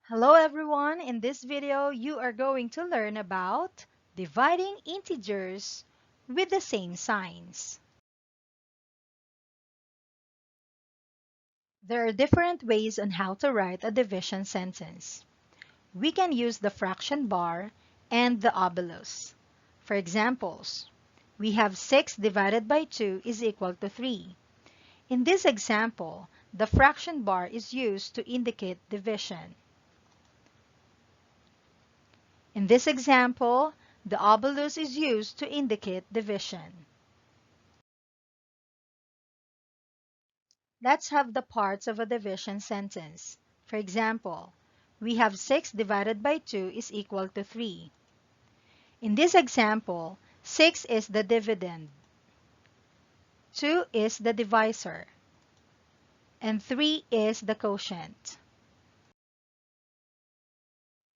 Hello everyone, in this video you are going to learn about dividing integers with the same signs. There are different ways on how to write a division sentence. We can use the fraction bar and the obolus. For examples, we have 6 divided by 2 is equal to 3. In this example, the fraction bar is used to indicate division. In this example, the obolus is used to indicate division. Let's have the parts of a division sentence. For example, we have 6 divided by 2 is equal to 3. In this example, 6 is the dividend, 2 is the divisor, and 3 is the quotient.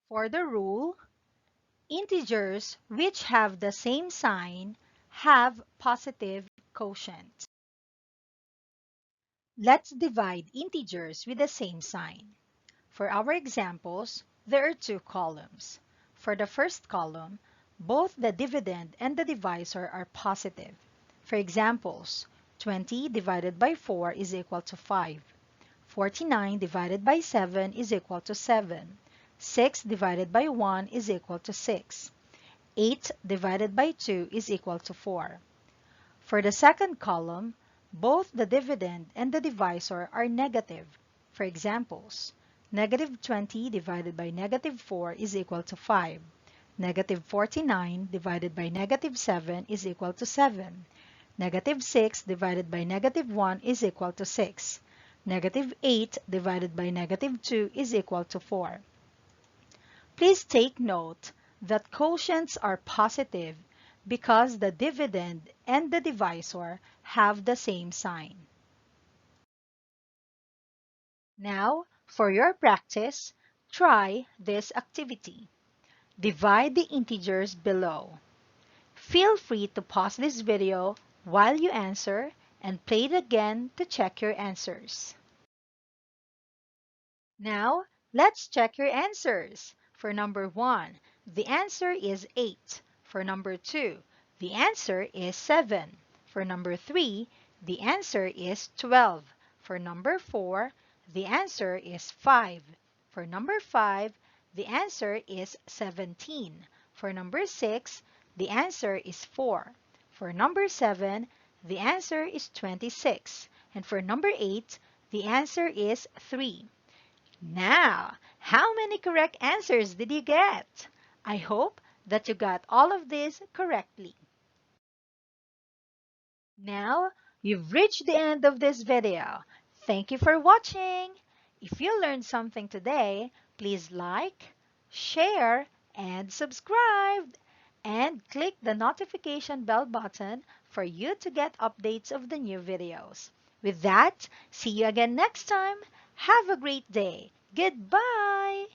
For the rule, integers which have the same sign have positive quotient. Let's divide integers with the same sign. For our examples, there are two columns. For the first column, both the dividend and the divisor are positive. For examples, 20 divided by 4 is equal to 5. 49 divided by 7 is equal to 7. 6 divided by 1 is equal to 6. 8 divided by 2 is equal to 4. For the second column, both the dividend and the divisor are negative. For examples, negative 20 divided by negative 4 is equal to 5. Negative 49 divided by negative 7 is equal to 7. Negative 6 divided by negative 1 is equal to 6. Negative 8 divided by negative 2 is equal to 4. Please take note that quotients are positive because the dividend and the divisor have the same sign. Now, for your practice, try this activity. Divide the integers below. Feel free to pause this video while you answer and play it again to check your answers. Now, let's check your answers. For number 1, the answer is 8. For number 2, the answer is 7. For number 3, the answer is 12. For number 4, the answer is 5. For number 5, the answer is 17. For number 6, the answer is 4. For number 7, the answer is 26. And for number 8, the answer is 3. Now, how many correct answers did you get? I hope that you got all of this correctly. Now, you've reached the end of this video. Thank you for watching. If you learned something today, please like, share, and subscribe. And click the notification bell button for you to get updates of the new videos. With that, see you again next time. Have a great day. Goodbye.